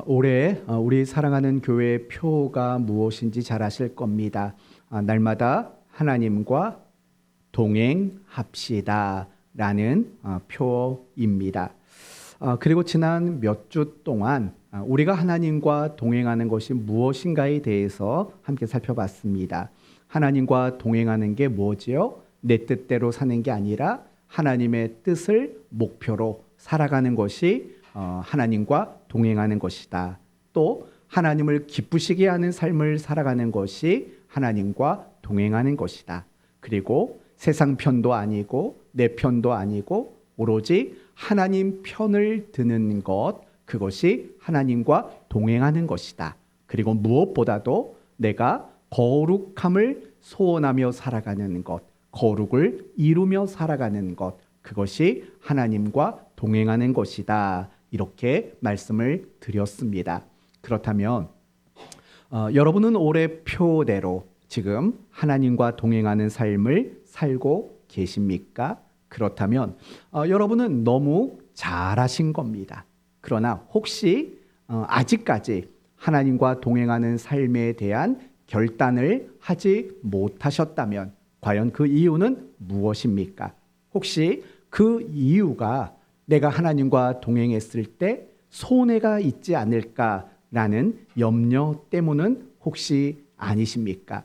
올해 우리 사랑하는 교회의 표가 무엇인지 잘 아실 겁니다. 날마다 하나님과 동행합시다 라는 표입니다. 그리고 지난 몇 주 동안 우리가 하나님과 동행하는 것이 무엇인가에 대해서 함께 살펴봤습니다. 하나님과 동행하는 게 뭐지요? 내 뜻대로 사는 게 아니라 하나님의 뜻을 목표로 살아가는 것이 하나님과 동행하는 것이다. 또 하나님을 기쁘시게 하는 삶을 살아가는 것이 하나님과 동행하는 것이다. 그리고 세상 편도 아니고 내 편도 아니고 오로지 하나님 편을 드는 것, 그것이 하나님과 동행하는 것이다. 그리고 무엇보다도 내가 거룩함을 소원하며 살아가는 것, 거룩을 이루며 살아가는 것, 그것이 하나님과 동행하는 것이다. 이렇게 말씀을 드렸습니다. 그렇다면 여러분은 올해 표대로 지금 하나님과 동행하는 삶을 살고 계십니까? 그렇다면 여러분은 너무 잘하신 겁니다. 그러나 혹시 아직까지 하나님과 동행하는 삶에 대한 결단을 하지 못하셨다면 과연 그 이유는 무엇입니까? 혹시 그 이유가 내가 하나님과 동행했을 때 손해가 있지 않을까라는 염려 때문은 혹시 아니십니까?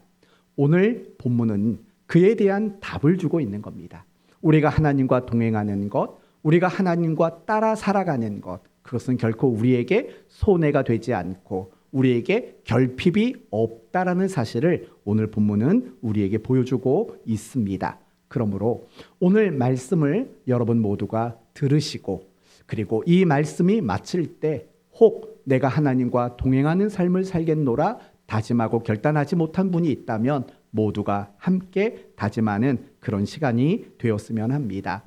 오늘 본문은 그에 대한 답을 주고 있는 겁니다. 우리가 하나님과 동행하는 것, 우리가 하나님과 따라 살아가는 것, 그것은 결코 우리에게 손해가 되지 않고 우리에게 결핍이 없다라는 사실을 오늘 본문은 우리에게 보여주고 있습니다. 그러므로 오늘 말씀을 여러분 모두가 들으시고 그리고 이 말씀이 마칠 때 혹 내가 하나님과 동행하는 삶을 살겠노라 다짐하고 결단하지 못한 분이 있다면 모두가 함께 다짐하는 그런 시간이 되었으면 합니다.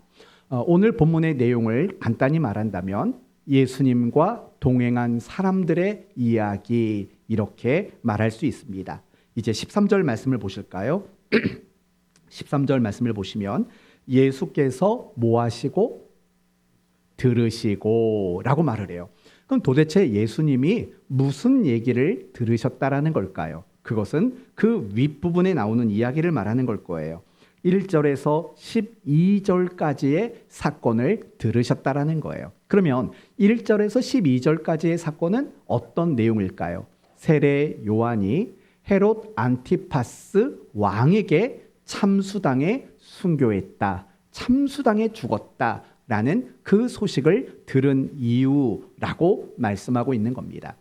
오늘 본문의 내용을 간단히 말한다면 예수님과 동행한 사람들의 이야기, 이렇게 말할 수 있습니다. 이제 13절 말씀을 보실까요? 13절 말씀을 보시면 예수께서 뭐 하시고 들으시고 라고 말을 해요. 그럼 도대체 예수님이 무슨 얘기를 들으셨다라는 걸까요? 그것은 그 윗부분에 나오는 이야기를 말하는 걸 거예요. 1절에서 12절까지의 사건을 들으셨다라는 거예요. 그러면 1절에서 12절까지의 사건은 어떤 내용일까요? 세례 요한이 헤롯 안티파스 왕에게 참수당해 순교했다, 참수당해 죽었다라는 그 소식을 들은 이유라고 말씀하고 있는 겁니다.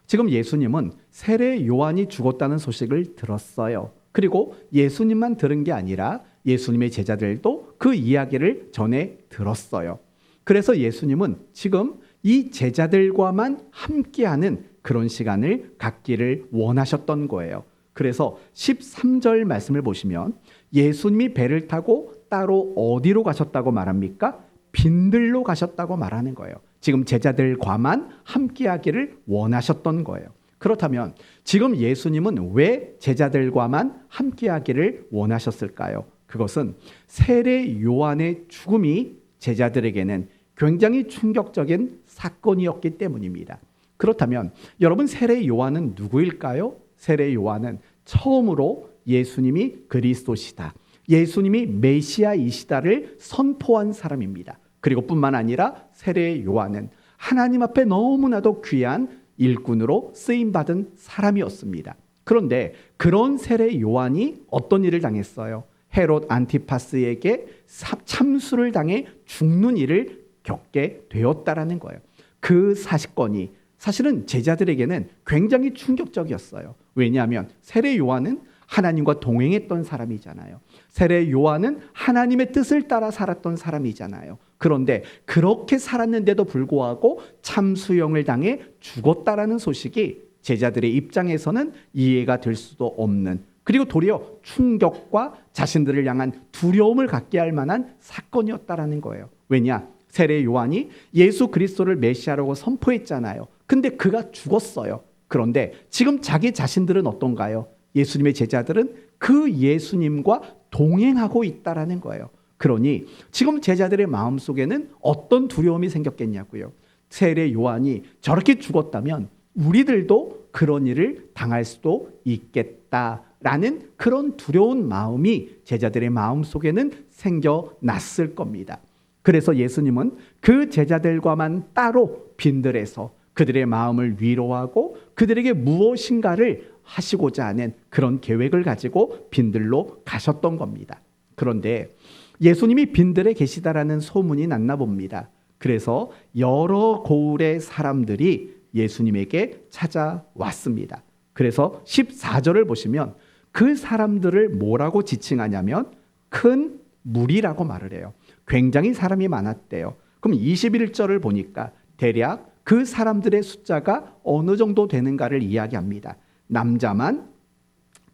지금 예수님은 세례 요한이 죽었다는 소식을 들었어요. 그리고 예수님만 들은 게 아니라 예수님의 제자들도 그 이야기를 전해 들었어요. 그래서 예수님은 지금 이 제자들과만 함께하는 그런 시간을 갖기를 원하셨던 거예요. 그래서 13절 말씀을 보시면 예수님이 배를 타고 따로 어디로 가셨다고 말합니까? 빈들로 가셨다고 말하는 거예요. 지금 제자들과만 함께하기를 원하셨던 거예요. 그렇다면 지금 예수님은 왜 제자들과만 함께하기를 원하셨을까요? 그것은 세례 요한의 죽음이 제자들에게는 굉장히 충격적인 사건이었기 때문입니다. 그렇다면 여러분, 세례 요한은 누구일까요? 세례 요한은 처음으로 예수님이 그리스도시다, 예수님이 메시아이시다를 선포한 사람입니다. 그리고 뿐만 아니라 세례 요한은 하나님 앞에 너무나도 귀한 일꾼으로 쓰임받은 사람이었습니다. 그런데 그런 세례 요한이 어떤 일을 당했어요? 헤롯 안티파스에게 참수를 당해 죽는 일을 겪게 되었다라는 거예요. 그 사건이 사실은 제자들에게는 굉장히 충격적이었어요. 왜냐하면 세례 요한은 하나님과 동행했던 사람이잖아요. 세례 요한은 하나님의 뜻을 따라 살았던 사람이잖아요. 그런데 그렇게 살았는데도 불구하고 참수형을 당해 죽었다라는 소식이 제자들의 입장에서는 이해가 될 수도 없는, 그리고 도리어 충격과 자신들을 향한 두려움을 갖게 할 만한 사건이었다라는 거예요. 왜냐? 세례 요한이 예수 그리스도를 메시아라고 선포했잖아요. 근데 그가 죽었어요. 그런데 지금 자기 자신들은 어떤가요? 예수님의 제자들은 그 예수님과 동행하고 있다라는 거예요. 그러니 지금 제자들의 마음속에는 어떤 두려움이 생겼겠냐고요. 세례 요한이 저렇게 죽었다면 우리들도 그런 일을 당할 수도 있겠다라는 그런 두려운 마음이 제자들의 마음 속에는 생겨났을 겁니다. 그래서 예수님은 그 제자들과만 따로 빈들에서 그들의 마음을 위로하고 그들에게 무엇인가를 하시고자 하는 그런 계획을 가지고 빈들로 가셨던 겁니다. 그런데 예수님이 빈들에 계시다라는 소문이 났나 봅니다. 그래서 여러 고을의 사람들이 예수님에게 찾아왔습니다. 그래서 14절을 보시면 그 사람들을 뭐라고 지칭하냐면 큰 무리라고 말을 해요. 굉장히 사람이 많았대요. 그럼 21절을 보니까 대략 그 사람들의 숫자가 어느 정도 되는가를 이야기합니다. 남자만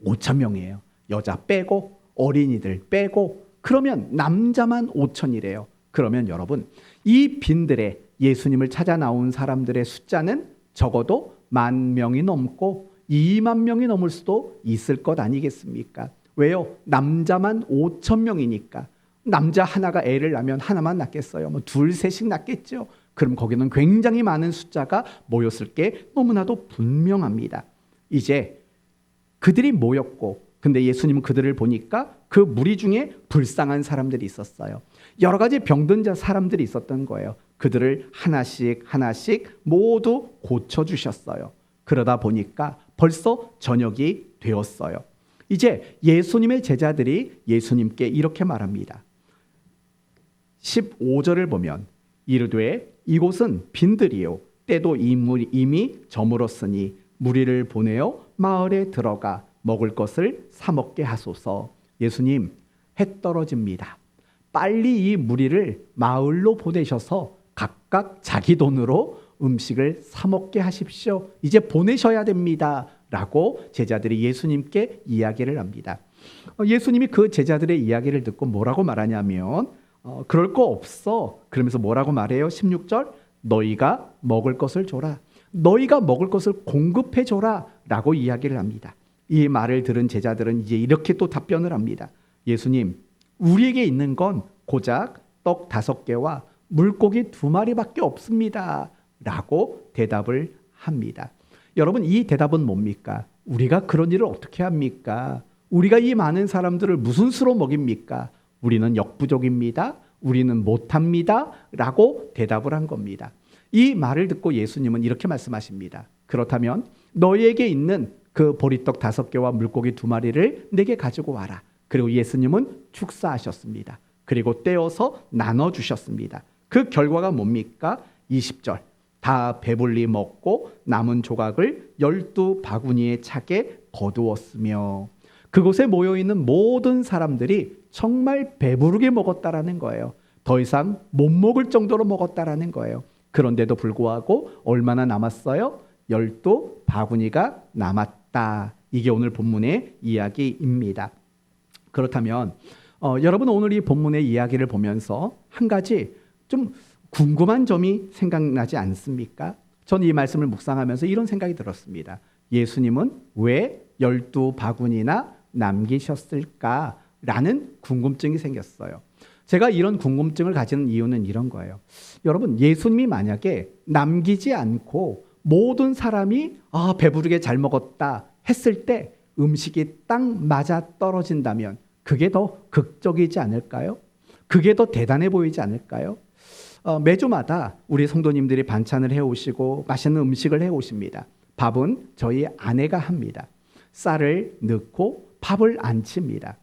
5천 명이에요. 여자 빼고 어린이들 빼고 그러면 남자만 5천이래요. 그러면 여러분 이 빈들에 예수님을 찾아 나온 사람들의 숫자는 적어도 10,000명이 넘고 20,000명이 넘을 수도 있을 것 아니겠습니까? 왜요? 남자만 5,000명이니까 남자 하나가 애를 낳으면 하나만 낳겠어요? 뭐 둘, 셋씩 낳겠죠? 그럼 거기는 굉장히 많은 숫자가 모였을 게 너무나도 분명합니다. 이제 그들이 모였고 근데 예수님은 그들을 보니까 그 무리 중에 불쌍한 사람들이 있었어요. 여러 가지 병든 자 사람들이 있었던 거예요. 그들을 하나씩 하나씩 모두 고쳐주셨어요. 그러다 보니까 벌써 저녁이 되었어요. 이제 예수님의 제자들이 예수님께 이렇게 말합니다. 15절을 보면 이르되 이곳은 빈들이요 때도 이미 저물었으니 무리를 보내어 마을에 들어가 먹을 것을 사 먹게 하소서. 예수님 해 떨어집니다. 빨리 이 무리를 마을로 보내셔서 각각 자기 돈으로 음식을 사 먹게 하십시오. 이제 보내셔야 됩니다. 라고 제자들이 예수님께 이야기를 합니다. 예수님이 그 제자들의 이야기를 듣고 뭐라고 말하냐면 그럴 거 없어. 그러면서 뭐라고 말해요? 16절 너희가 먹을 것을 줘라. 너희가 먹을 것을 공급해 줘라 라고 이야기를 합니다. 이 말을 들은 제자들은 이제 이렇게 또 답변을 합니다. 예수님 우리에게 있는 건 고작 떡 5개와 물고기 2마리밖에 없습니다 라고 대답을 합니다. 여러분 이 대답은 뭡니까? 우리가 그런 일을 어떻게 합니까? 우리가 이 많은 사람들을 무슨 수로 먹입니까? 우리는 역부족입니다. 우리는 못합니다. 라고 대답을 한 겁니다. 이 말을 듣고 예수님은 이렇게 말씀하십니다. 그렇다면 너희에게 있는 그 보리떡 5개와 물고기 2마리를 내게 가지고 와라. 그리고 예수님은 축사하셨습니다. 그리고 떼어서 나눠주셨습니다. 그 결과가 뭡니까? 20절 다 배불리 먹고 남은 조각을 12바구니에 차게 거두었으며 그곳에 모여있는 모든 사람들이 정말 배부르게 먹었다라는 거예요. 더 이상 못 먹을 정도로 먹었다라는 거예요. 그런데도 불구하고 얼마나 남았어요? 12바구니가 남았다. 이게 오늘 본문의 이야기입니다. 그렇다면 여러분 오늘 이 본문의 이야기를 보면서 한 가지 좀 궁금한 점이 생각나지 않습니까? 저는 이 말씀을 묵상하면서 이런 생각이 들었습니다. 예수님은 왜 12바구니나 남기셨을까라는 궁금증이 생겼어요. 제가 이런 궁금증을 가지는 이유는 이런 거예요. 여러분 예수님이 만약에 남기지 않고 모든 사람이 배부르게 잘 먹었다 했을 때 음식이 딱 맞아 떨어진다면 그게 더 극적이지 않을까요? 그게 더 대단해 보이지 않을까요? 매주마다 우리 성도님들이 반찬을 해오시고 맛있는 음식을 해오십니다. 밥은 저희 아내가 합니다. 쌀을 넣고 밥을 안 칩니다.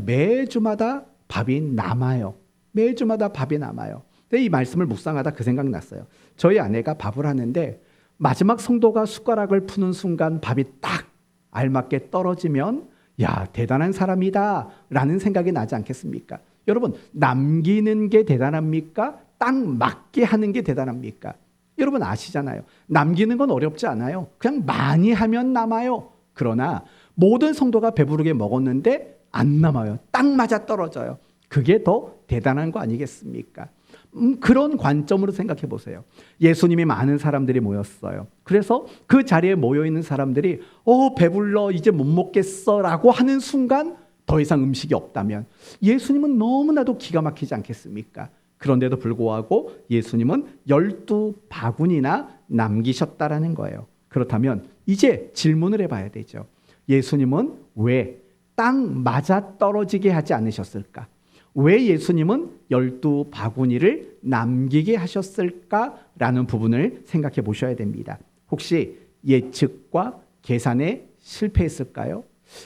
매주마다 밥이 남아요. 매주마다 밥이 남아요. 근데 이 말씀을 묵상하다 그 생각이 났어요. 저희 아내가 밥을 하는데 마지막 성도가 숟가락을 푸는 순간 밥이 딱 알맞게 떨어지면 야 대단한 사람이다 라는 생각이 나지 않겠습니까? 여러분 남기는 게 대단합니까? 딱 맞게 하는 게 대단합니까? 여러분 아시잖아요. 남기는 건 어렵지 않아요. 그냥 많이 하면 남아요. 그러나 모든 성도가 배부르게 먹었는데 안 남아요. 딱 맞아 떨어져요. 그게 더 대단한 거 아니겠습니까? 그런 관점으로 생각해 보세요. 예수님이 많은 사람들이 모였어요. 그래서 그 자리에 모여있는 사람들이 배불러 이제 못 먹겠어 라고 하는 순간 더 이상 음식이 없다면 예수님은 너무나도 기가 막히지 않겠습니까? 그런데도 불구하고 예수님은 12바구니나 남기셨다라는 거예요. 그렇다면 이제 질문을 해봐야 되죠. 예수님은 왜 땅 맞아 떨어지게 하지 않으셨을까? 왜 예수님은 12바구니를 남기게 하셨을까라는 부분을 생각해 보셔야 됩니다. 혹시 예측과 계산에 실패했을까요?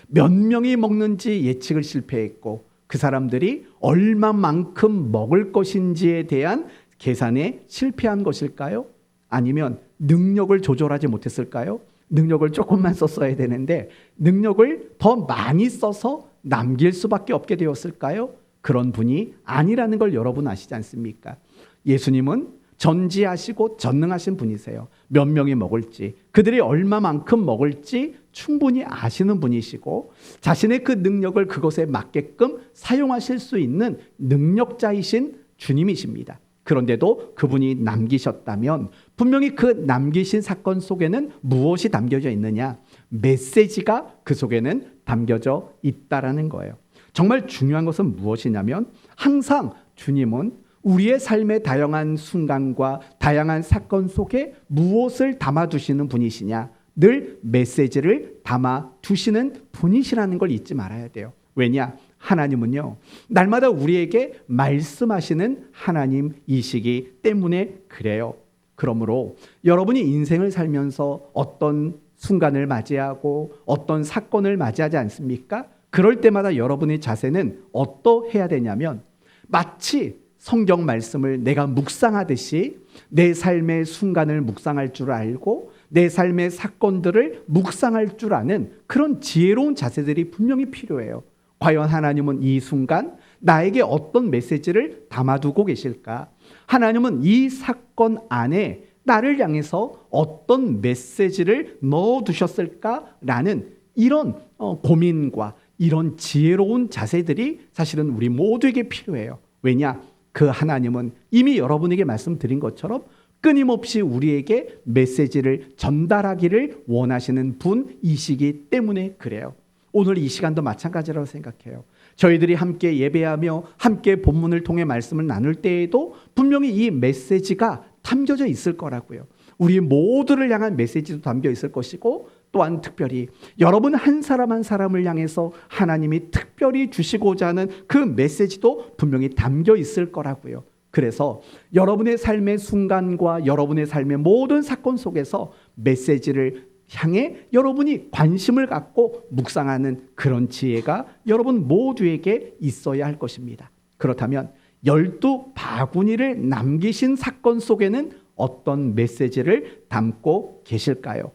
몇 명이 먹는지 예측을 실패했고 그 사람들이 얼마만큼 먹을 것인지에 대한 계산에 실패한 것일까요? 아니면 능력을 조절하지 못했을까요? 능력을 조금만 썼어야 되는데 능력을 더 많이 써서 남길 수밖에 없게 되었을까요? 그런 분이 아니라는 걸 여러분 아시지 않습니까? 예수님은 전지하시고 전능하신 분이세요. 몇 명이 먹을지, 그들이 얼마만큼 먹을지 충분히 아시는 분이시고 자신의 그 능력을 그것에 맞게끔 사용하실 수 있는 능력자이신 주님이십니다. 그런데도 그분이 남기셨다면 분명히 그 남기신 사건 속에는 무엇이 담겨져 있느냐? 메시지가 그 속에는 담겨져 있다라는 거예요. 정말 중요한 것은 무엇이냐면 항상 주님은 우리의 삶의 다양한 순간과 다양한 사건 속에 무엇을 담아두시는 분이시냐? 늘 메시지를 담아두시는 분이시라는 걸 잊지 말아야 돼요. 왜냐? 하나님은요, 날마다 우리에게 말씀하시는 하나님이시기 때문에 그래요. 그러므로 여러분이 인생을 살면서 어떤 순간을 맞이하고 어떤 사건을 맞이하지 않습니까? 그럴 때마다 여러분의 자세는 어떠해야 되냐면 마치 성경 말씀을 내가 묵상하듯이 내 삶의 순간을 묵상할 줄 알고 내 삶의 사건들을 묵상할 줄 아는 그런 지혜로운 자세들이 분명히 필요해요. 과연 하나님은 이 순간 나에게 어떤 메시지를 담아두고 계실까? 하나님은 이 사건 안에 나를 향해서 어떤 메시지를 넣어두셨을까라는 이런 고민과 이런 지혜로운 자세들이 사실은 우리 모두에게 필요해요. 왜냐? 그 하나님은 이미 여러분에게 말씀드린 것처럼 끊임없이 우리에게 메시지를 전달하기를 원하시는 분이시기 때문에 그래요. 오늘 이 시간도 마찬가지라고 생각해요. 저희들이 함께 예배하며 함께 본문을 통해 말씀을 나눌 때에도 분명히 이 메시지가 담겨져 있을 거라고요. 우리 모두를 향한 메시지도 담겨 있을 것이고 또한 특별히 여러분 한 사람 한 사람을 향해서 하나님이 특별히 주시고자 하는 그 메시지도 분명히 담겨 있을 거라고요. 그래서 여러분의 삶의 순간과 여러분의 삶의 모든 사건 속에서 메시지를 향해 여러분이 관심을 갖고 묵상하는 그런 지혜가 여러분 모두에게 있어야 할 것입니다. 그렇다면 12바구니를 남기신 사건 속에는 어떤 메시지를 담고 계실까요?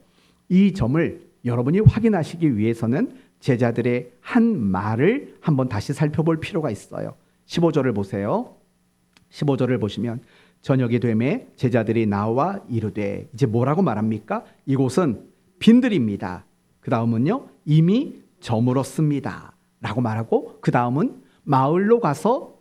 이 점을 여러분이 확인하시기 위해서는 제자들의 한 말을 한번 다시 살펴볼 필요가 있어요. 15절을 보세요. 15절을 보시면 저녁이 되매 제자들이 나와 이르되, 이제 뭐라고 말합니까? 이곳은 빈들입니다. 그 다음은요, 이미 저물었습니다 라고 말하고 그 다음은 마을로 가서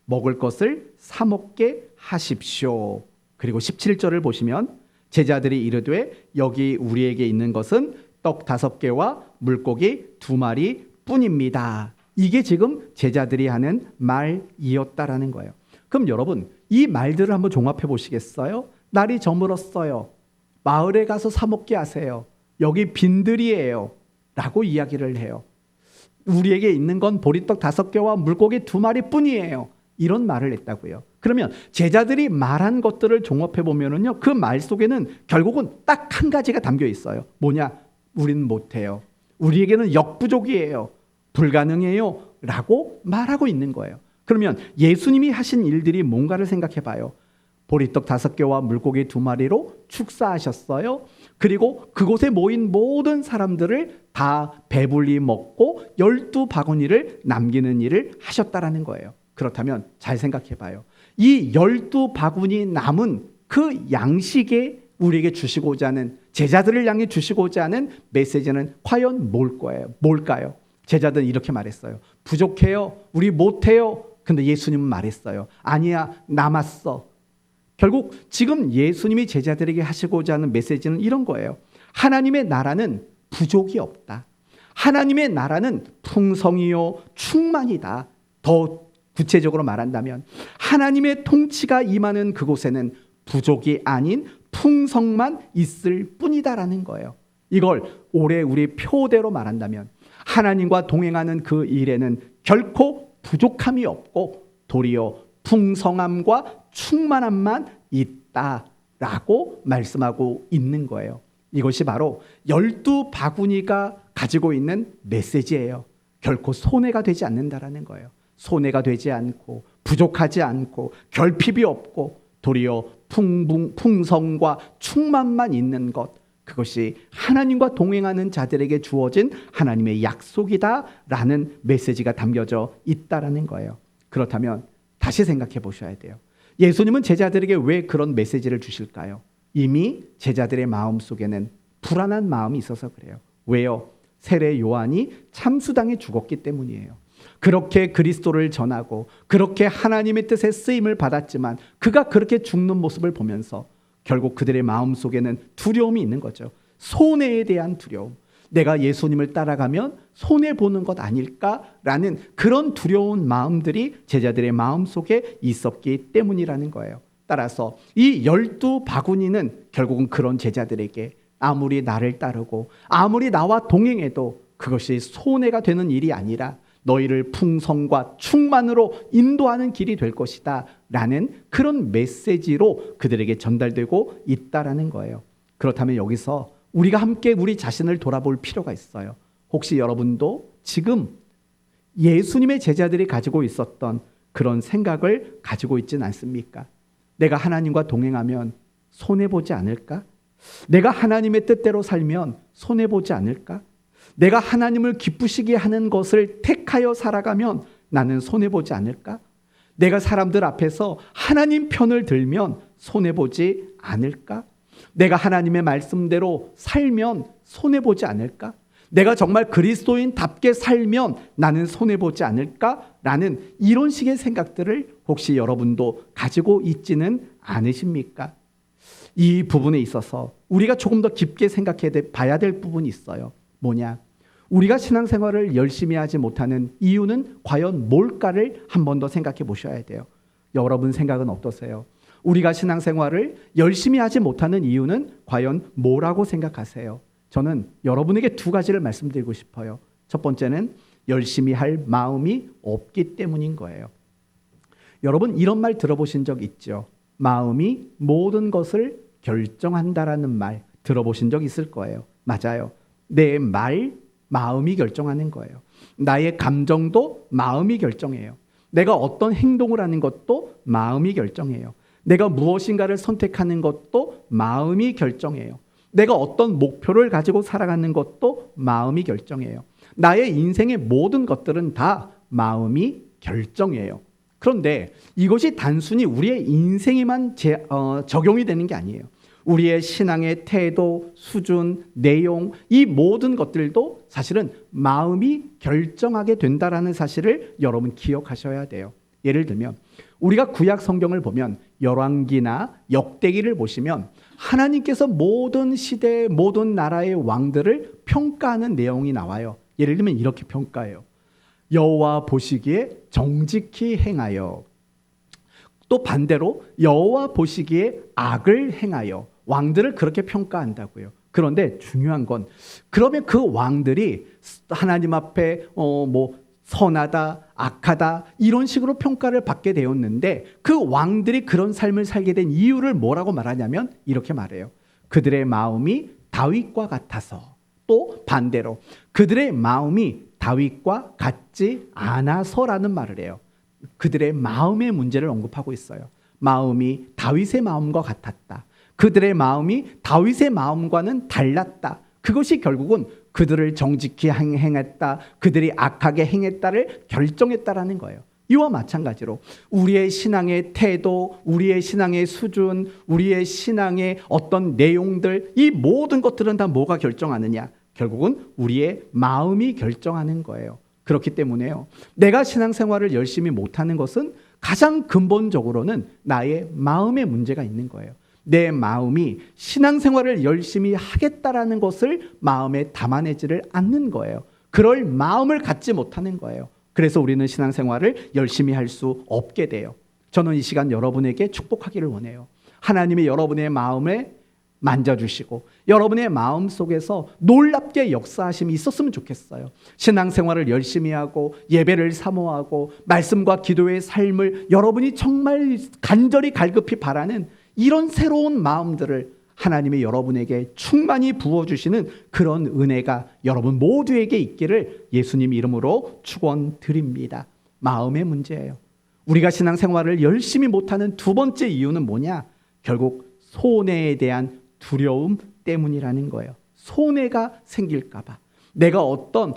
먹을 것을 사 먹게 하십시오. 그리고 17절을 보시면 제자들이 이르되 여기 우리에게 있는 것은 떡 5개와 물고기 2마리 뿐입니다. 이게 지금 제자들이 하는 말이었다라는 거예요. 그럼 여러분 이 말들을 한번 종합해 보시겠어요? 날이 저물었어요. 마을에 가서 사 먹게 하세요. 여기 빈들이에요 라고 이야기를 해요. 우리에게 있는 건 보리떡 5개와 물고기 2마리 뿐이에요. 이런 말을 했다고요. 그러면 제자들이 말한 것들을 종합해 보면은요, 그 말 속에는 결국은 딱 한 가지가 담겨 있어요. 뭐냐? 우린 못해요. 우리에게는 역부족이에요. 불가능해요 라고 말하고 있는 거예요. 그러면 예수님이 하신 일들이 뭔가를 생각해 봐요. 보리떡 5개와 물고기 2마리로 축사하셨어요. 그리고 그곳에 모인 모든 사람들을 다 배불리 먹고 12바구니를 남기는 일을 하셨다라는 거예요. 그렇다면 잘 생각해 봐요. 이 12바구니 남은 그 양식에 우리에게 주시고자 하는, 제자들을 향해 주시고자 하는 메시지는 과연 뭘까요? 제자들은 이렇게 말했어요. 부족해요. 우리 못해요. 근데 예수님은 말했어요. 아니야, 남았어. 결국 지금 예수님이 제자들에게 하시고자 하는 메시지는 이런 거예요. 하나님의 나라는 부족이 없다. 하나님의 나라는 풍성이요 충만이다. 더 구체적으로 말한다면 하나님의 통치가 임하는 그곳에는 부족이 아닌 풍성만 있을 뿐이다라는 거예요. 이걸 올해 우리 표대로 말한다면 하나님과 동행하는 그 일에는 결코 부족함이 없고 도리어 풍성함과 충만함만 있다라고 말씀하고 있는 거예요. 이것이 바로 12바구니가 가지고 있는 메시지예요. 결코 손해가 되지 않는다라는 거예요. 손해가 되지 않고 부족하지 않고 결핍이 없고 도리어 풍성과 충만만 있는 것, 그것이 하나님과 동행하는 자들에게 주어진 하나님의 약속이다라는 메시지가 담겨져 있다라는 거예요. 그렇다면 다시 생각해 보셔야 돼요. 예수님은 제자들에게 왜 그런 메시지를 주실까요? 이미 제자들의 마음속에는 불안한 마음이 있어서 그래요. 왜요? 세례 요한이 참수당해 죽었기 때문이에요. 그렇게 그리스도를 전하고 그렇게 하나님의 뜻에 쓰임을 받았지만 그가 그렇게 죽는 모습을 보면서 결국 그들의 마음속에는 두려움이 있는 거죠. 손해에 대한 두려움. 내가 예수님을 따라가면 손해보는 것 아닐까라는 그런 두려운 마음들이 제자들의 마음속에 있었기 때문이라는 거예요. 따라서 이 12바구니는 결국은 그런 제자들에게 아무리 나를 따르고 아무리 나와 동행해도 그것이 손해가 되는 일이 아니라 너희를 풍성과 충만으로 인도하는 길이 될 것이다 라는 그런 메시지로 그들에게 전달되고 있다라는 거예요. 그렇다면 여기서 우리가 함께 우리 자신을 돌아볼 필요가 있어요. 혹시 여러분도 지금 예수님의 제자들이 가지고 있었던 그런 생각을 가지고 있지는 않습니까? 내가 하나님과 동행하면 손해보지 않을까? 내가 하나님의 뜻대로 살면 손해보지 않을까? 내가 하나님을 기쁘시게 하는 것을 택하여 살아가면 나는 손해보지 않을까? 내가 사람들 앞에서 하나님 편을 들면 손해보지 않을까? 내가 하나님의 말씀대로 살면 손해보지 않을까? 내가 정말 그리스도인답게 살면 나는 손해보지 않을까? 라는 이런 식의 생각들을 혹시 여러분도 가지고 있지는 않으십니까? 이 부분에 있어서 우리가 조금 더 깊게 생각해 봐야 될 부분이 있어요. 뭐냐? 우리가 신앙생활을 열심히 하지 못하는 이유는 과연 뭘까를 한 번 더 생각해 보셔야 돼요. 여러분 생각은 어떠세요? 우리가 신앙생활을 열심히 하지 못하는 이유는 과연 뭐라고 생각하세요? 저는 여러분에게 두 가지를 말씀드리고 싶어요. 첫 번째는 열심히 할 마음이 없기 때문인 거예요. 여러분 이런 말 들어보신 적 있죠? 마음이 모든 것을 결정한다라는 말 들어보신 적 있을 거예요. 맞아요. 내 마음이 결정하는 거예요. 나의 감정도 마음이 결정해요. 내가 어떤 행동을 하는 것도 마음이 결정해요. 내가 무엇인가를 선택하는 것도 마음이 결정해요. 내가 어떤 목표를 가지고 살아가는 것도 마음이 결정해요. 나의 인생의 모든 것들은 다 마음이 결정해요. 그런데 이것이 단순히 우리의 인생에만 적용이 되는 게 아니에요. 우리의 신앙의 태도, 수준, 내용, 이 모든 것들도 사실은 마음이 결정하게 된다라는 사실을 여러분 기억하셔야 돼요. 예를 들면 우리가 구약 성경을 보면 열왕기나 역대기를 보시면 하나님께서 모든 시대, 모든 나라의 왕들을 평가하는 내용이 나와요. 예를 들면 이렇게 평가해요. 여호와 보시기에 정직히 행하여, 또 반대로 여호와 보시기에 악을 행하여, 왕들을 그렇게 평가한다고요. 그런데 중요한 건 그러면 그 왕들이 하나님 앞에 선하다, 악하다 이런 식으로 평가를 받게 되었는데 그 왕들이 그런 삶을 살게 된 이유를 뭐라고 말하냐면 이렇게 말해요. 그들의 마음이 다윗과 같아서, 또 반대로 그들의 마음이 다윗과 같지 않아서라는 말을 해요. 그들의 마음의 문제를 언급하고 있어요. 마음이 다윗의 마음과 같았다. 그들의 마음이 다윗의 마음과는 달랐다. 그것이 결국은 그들을 정직히 행했다, 그들이 악하게 행했다를 결정했다라는 거예요. 이와 마찬가지로 우리의 신앙의 태도, 우리의 신앙의 수준, 우리의 신앙의 어떤 내용들, 이 모든 것들은 다 뭐가 결정하느냐? 결국은 우리의 마음이 결정하는 거예요. 그렇기 때문에요, 내가 신앙생활을 열심히 못하는 것은 가장 근본적으로는 나의 마음의 문제가 있는 거예요. 내 마음이 신앙생활을 열심히 하겠다라는 것을 마음에 담아내지를 않는 거예요. 그럴 마음을 갖지 못하는 거예요. 그래서 우리는 신앙생활을 열심히 할 수 없게 돼요. 저는 이 시간 여러분에게 축복하기를 원해요. 하나님이 여러분의 마음에 만져주시고 여러분의 마음 속에서 놀랍게 역사하심이 있었으면 좋겠어요. 신앙생활을 열심히 하고 예배를 사모하고 말씀과 기도의 삶을 여러분이 정말 간절히 갈급히 바라는 이런 새로운 마음들을 하나님이 여러분에게 충만히 부어주시는 그런 은혜가 여러분 모두에게 있기를 예수님 이름으로 축원드립니다. 마음의 문제예요. 우리가 신앙생활을 열심히 못하는 두 번째 이유는 뭐냐? 결국 손해에 대한 두려움 때문이라는 거예요. 손해가 생길까 봐, 내가 어떤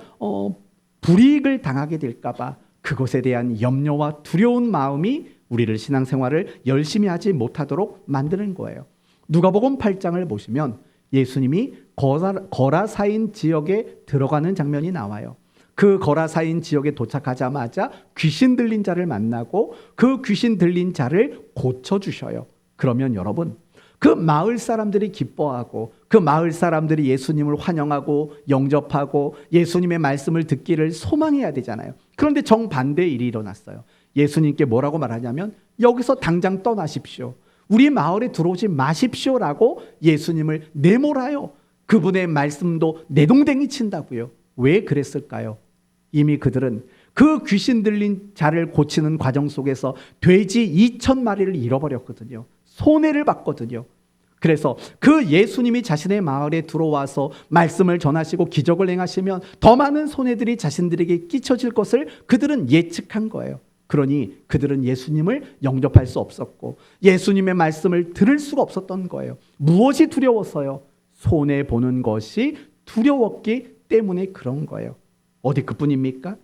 불이익을 당하게 될까 봐, 그것에 대한 염려와 두려운 마음이 우리를 신앙생활을 열심히 하지 못하도록 만드는 거예요. 누가복음 8장을 보시면 예수님이 거라사인 지역에 들어가는 장면이 나와요. 그 거라사인 지역에 도착하자마자 귀신 들린 자를 만나고 그 귀신 들린 자를 고쳐주셔요. 그러면 여러분, 그 마을 사람들이 기뻐하고 그 마을 사람들이 예수님을 환영하고 영접하고 예수님의 말씀을 듣기를 소망해야 되잖아요. 그런데 정반대의 일이 일어났어요. 예수님께 뭐라고 말하냐면 여기서 당장 떠나십시오. 우리 마을에 들어오지 마십시오라고 예수님을 내몰아요. 그분의 말씀도 내동댕이 친다고요. 왜 그랬을까요? 이미 그들은 그 귀신 들린 자를 고치는 과정 속에서 돼지 2,000마리를 잃어버렸거든요. 손해를 봤거든요. 그래서 그 예수님이 자신의 마을에 들어와서 말씀을 전하시고 기적을 행하시면 더 많은 손해들이 자신들에게 끼쳐질 것을 그들은 예측한 거예요. 그러니 그들은 예수님을 영접할 수 없었고 예수님의 말씀을 들을 수가 없었던 거예요. 무엇이 두려워서요? 손해보는 것이 두려웠기 때문에 그런 거예요. 어디 그뿐입니까?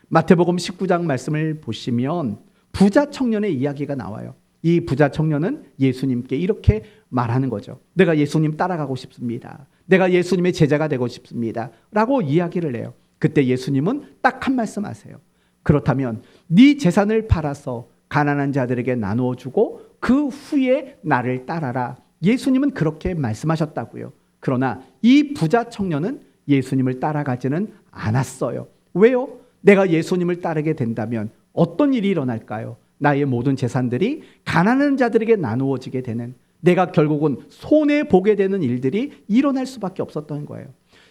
마태복음 19장 말씀을 보시면 부자 청년의 이야기가 나와요. 이 부자 청년은 예수님께 이렇게 말하는 거죠. 내가 예수님 따라가고 싶습니다. 내가 예수님의 제자가 되고 싶습니다. 라고 이야기를 해요. 그때 예수님은 딱 한 말씀 하세요. 그렇다면 네 재산을 팔아서 가난한 자들에게 나누어 주고 그 후에 나를 따라라. 예수님은 그렇게 말씀하셨다고요. 그러나 이 부자 청년은 예수님을 따라가지는 않았어요. 왜요? 내가 예수님을 따르게 된다면 어떤 일이 일어날까요? 나의 모든 재산들이 가난한 자들에게 나누어지게 되는, 내가 결국은 손해보게 되는 일들이 일어날 수밖에 없었던 거예요.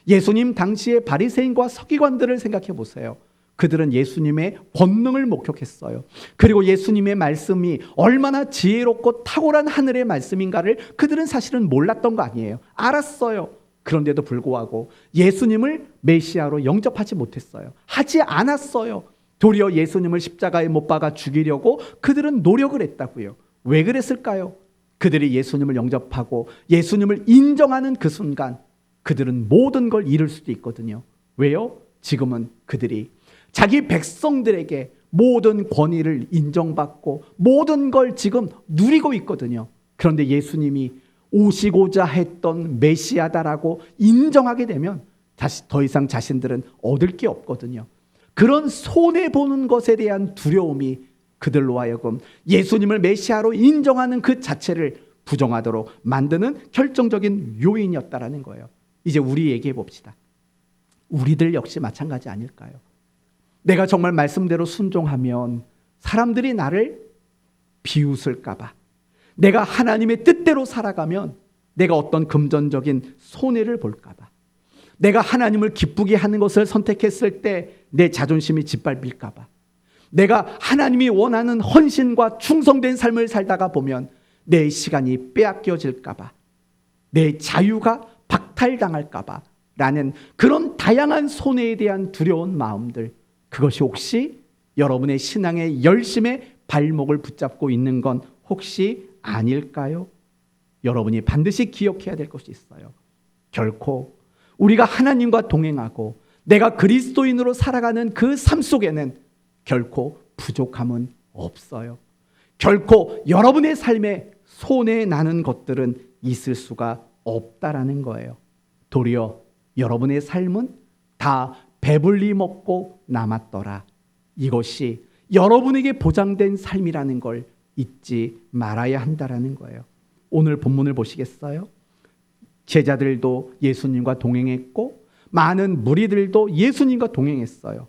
예수님 당시의 바리새인과 서기관들을 생각해 보세요. 그들은 예수님의 권능을 목격했어요. 그리고 예수님의 말씀이 얼마나 지혜롭고 탁월한 하늘의 말씀인가를 그들은 사실은 몰랐던 거 아니에요. 알았어요. 그런데도 불구하고 예수님을 메시아로 영접하지 못했어요. 하지 않았어요. 도리어 예수님을 십자가에 못 박아 죽이려고 그들은 노력을 했다고요. 왜 그랬을까요? 그들이 예수님을 영접하고 예수님을 인정하는 그 순간 그들은 모든 걸 잃을 수도 있거든요. 왜요? 지금은 그들이 자기 백성들에게 모든 권위를 인정받고 모든 걸 지금 누리고 있거든요. 그런데 예수님이 오시고자 했던 메시아다라고 인정하게 되면 더 이상 자신들은 얻을 게 없거든요. 그런 손해보는 것에 대한 두려움이 그들로 하여금 예수님을 메시아로 인정하는 그 자체를 부정하도록 만드는 결정적인 요인이었다라는 거예요. 이제 우리 얘기해 봅시다. 우리들 역시 마찬가지 아닐까요? 내가 정말 말씀대로 순종하면 사람들이 나를 비웃을까 봐, 내가 하나님의 뜻대로 살아가면 내가 어떤 금전적인 손해를 볼까 봐, 내가 하나님을 기쁘게 하는 것을 선택했을 때 내 자존심이 짓밟힐까 봐, 내가 하나님이 원하는 헌신과 충성된 삶을 살다가 보면 내 시간이 빼앗겨질까 봐, 내 자유가 박탈당할까 봐 라는 그런 다양한 손해에 대한 두려운 마음들, 그것이 혹시 여러분의 신앙의 열심의 발목을 붙잡고 있는 건 혹시 아닐까요? 여러분이 반드시 기억해야 될 것이 있어요. 결코 우리가 하나님과 동행하고 내가 그리스도인으로 살아가는 그 삶 속에는 결코 부족함은 없어요. 결코 여러분의 삶에 손해 나는 것들은 있을 수가 없다라는 거예요. 도리어 여러분의 삶은 다 배불리 먹고 남았더라. 이것이 여러분에게 보장된 삶이라는 걸 잊지 말아야 한다라는 거예요. 오늘 본문을 보시겠어요? 제자들도 예수님과 동행했고 많은 무리들도 예수님과 동행했어요.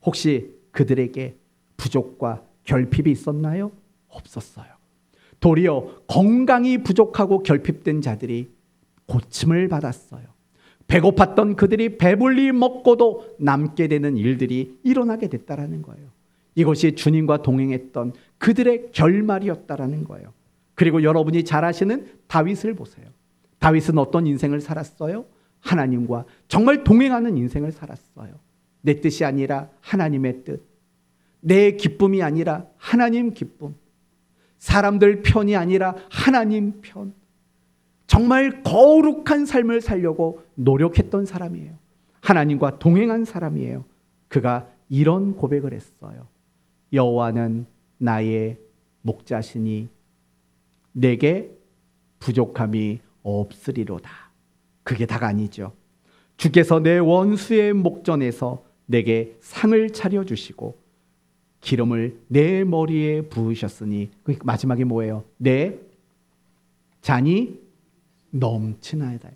혹시 그들에게 부족과 결핍이 있었나요? 없었어요. 도리어 건강이 부족하고 결핍된 자들이 고침을 받았어요. 배고팠던 그들이 배불리 먹고도 남게 되는 일들이 일어나게 됐다라는 거예요. 이것이 주님과 동행했던 그들의 결말이었다라는 거예요. 그리고 여러분이 잘 아시는 다윗을 보세요. 다윗은 어떤 인생을 살았어요? 하나님과 정말 동행하는 인생을 살았어요. 내 뜻이 아니라 하나님의 뜻, 내 기쁨이 아니라 하나님 기쁨, 사람들 편이 아니라 하나님 편, 정말 거룩한 삶을 살려고 노력했던 사람이에요. 하나님과 동행한 사람이에요. 그가 이런 고백을 했어요. 여호와는 나의 목자시니 내게 부족함이 없으리로다. 그게 다가 아니죠. 주께서 내 원수의 목전에서 내게 상을 차려주시고 기름을 내 머리에 부으셨으니, 그 마지막에 뭐예요? 내 잔이 넘치나이다.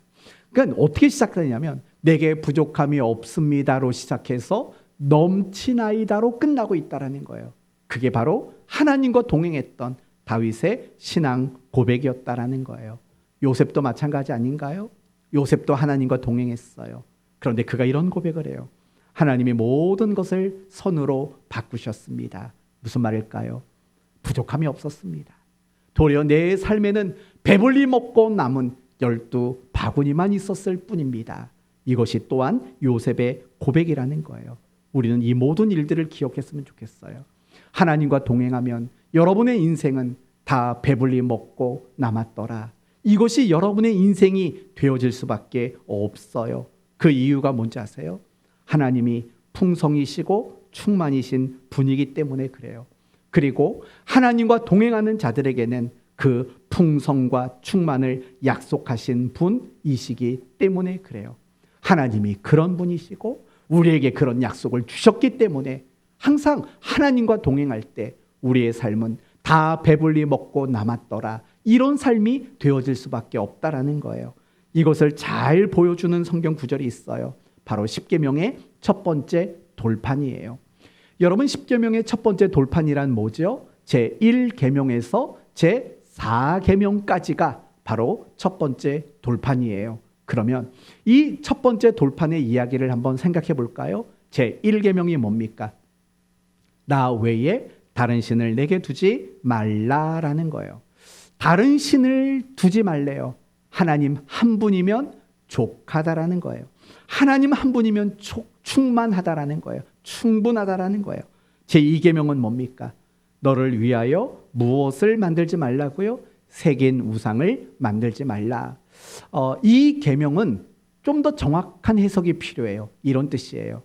그러니까 어떻게 시작되냐면 내게 부족함이 없습니다로 시작해서 넘치나이다로 끝나고 있다라는 거예요. 그게 바로 하나님과 동행했던 다윗의 신앙 고백이었다라는 거예요. 요셉도 마찬가지 아닌가요? 요셉도 하나님과 동행했어요. 그런데 그가 이런 고백을 해요. 하나님이 모든 것을 선으로 바꾸셨습니다. 무슨 말일까요? 부족함이 없었습니다. 도리어 내 삶에는 배불리 먹고 남은 12바구니만 있었을 뿐입니다. 이것이 또한 요셉의 고백이라는 거예요. 우리는 이 모든 일들을 기억했으면 좋겠어요. 하나님과 동행하면 여러분의 인생은 다 배불리 먹고 남았더라. 이것이 여러분의 인생이 되어질 수밖에 없어요. 그 이유가 뭔지 아세요? 하나님이 풍성이시고 충만이신 분이기 때문에 그래요. 그리고 하나님과 동행하는 자들에게는 그 풍성과 충만을 약속하신 분이시기 때문에 그래요. 하나님이 그런 분이시고 우리에게 그런 약속을 주셨기 때문에 항상 하나님과 동행할 때 우리의 삶은 다 배불리 먹고 남았더라. 이런 삶이 되어질 수밖에 없다라는 거예요. 이것을 잘 보여주는 성경 구절이 있어요. 바로 십계명의 첫 번째 돌판이에요. 여러분, 십계명의 첫 번째 돌판이란 뭐죠? 제1계명에서 제4계명까지가 바로 첫 번째 돌판이에요. 그러면 이 첫 번째 돌판의 이야기를 한번 생각해 볼까요? 제1계명이 뭡니까? 나 외에 다른 신을 내게 두지 말라라는 거예요. 다른 신을 두지 말래요. 하나님 한 분이면 족하다라는 거예요. 하나님 한 분이면 충만하다라는 거예요. 충분하다라는 거예요. 제2계명은 뭡니까? 너를 위하여 무엇을 만들지 말라고요? 새긴 우상을 만들지 말라. 이 계명은 좀 더 정확한 해석이 필요해요. 이런 뜻이에요.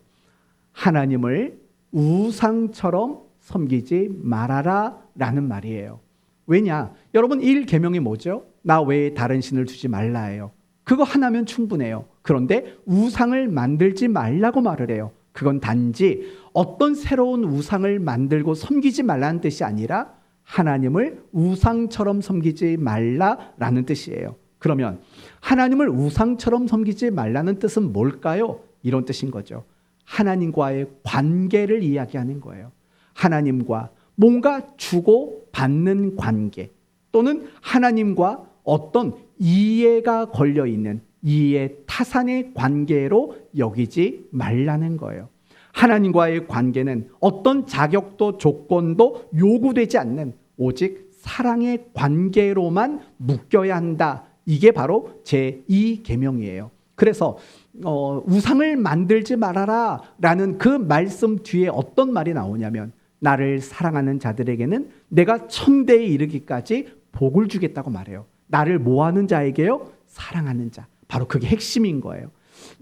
하나님을 우상처럼 섬기지 말아라 라는 말이에요. 왜냐? 여러분, 1계명이 뭐죠? 나 외에 다른 신을 두지 말라예요. 그거 하나면 충분해요. 그런데 우상을 만들지 말라고 말을 해요. 그건 단지 어떤 새로운 우상을 만들고 섬기지 말라는 뜻이 아니라 하나님을 우상처럼 섬기지 말라라는 뜻이에요. 그러면 하나님을 우상처럼 섬기지 말라는 뜻은 뭘까요? 이런 뜻인 거죠. 하나님과의 관계를 이야기하는 거예요. 하나님과 뭔가 주고 받는 관계, 또는 하나님과 어떤 이해가 걸려있는 이해 타산의 관계로 여기지 말라는 거예요. 하나님과의 관계는 어떤 자격도 조건도 요구되지 않는 오직 사랑의 관계로만 묶여야 한다. 이게 바로 제2계명이에요. 그래서 우상을 만들지 말아라 라는 그 말씀 뒤에 어떤 말이 나오냐면, 나를 사랑하는 자들에게는 내가 천대에 이르기까지 복을 주겠다고 말해요. 나를 뭐하는 자에게요? 사랑하는 자. 바로 그게 핵심인 거예요.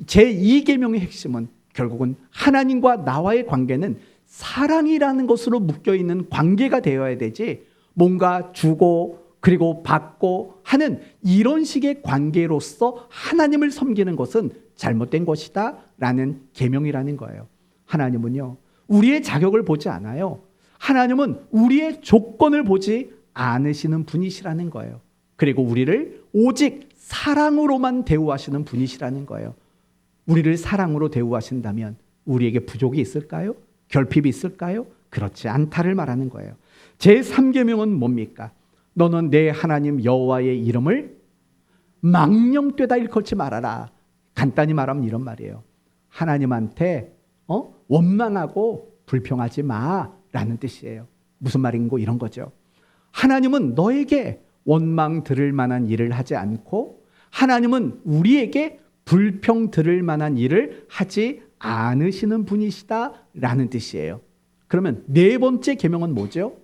제2계명의 핵심은 결국은 하나님과 나와의 관계는 사랑이라는 것으로 묶여있는 관계가 되어야 되지, 뭔가 주고 그리고 받고 하는 이런 식의 관계로서 하나님을 섬기는 것은 잘못된 것이다 라는 계명이라는 거예요. 하나님은요, 우리의 자격을 보지 않아요. 하나님은 우리의 조건을 보지 않으시는 분이시라는 거예요. 그리고 우리를 오직 사랑으로만 대우하시는 분이시라는 거예요. 우리를 사랑으로 대우하신다면 우리에게 부족이 있을까요? 결핍이 있을까요? 그렇지 않다를 말하는 거예요. 제3계명은 뭡니까? 너는 내 하나님 여호와의 이름을 망령되다 일컫지 말아라. 간단히 말하면 이런 말이에요. 하나님한테 원망하고 불평하지 마라는 뜻이에요. 무슨 말인고 이런 거죠. 하나님은 너에게 원망 들을 만한 일을 하지 않고 하나님은 우리에게 불평 들을 만한 일을 하지 않으시는 분이시다라는 뜻이에요. 그러면 네 번째 계명은 뭐죠?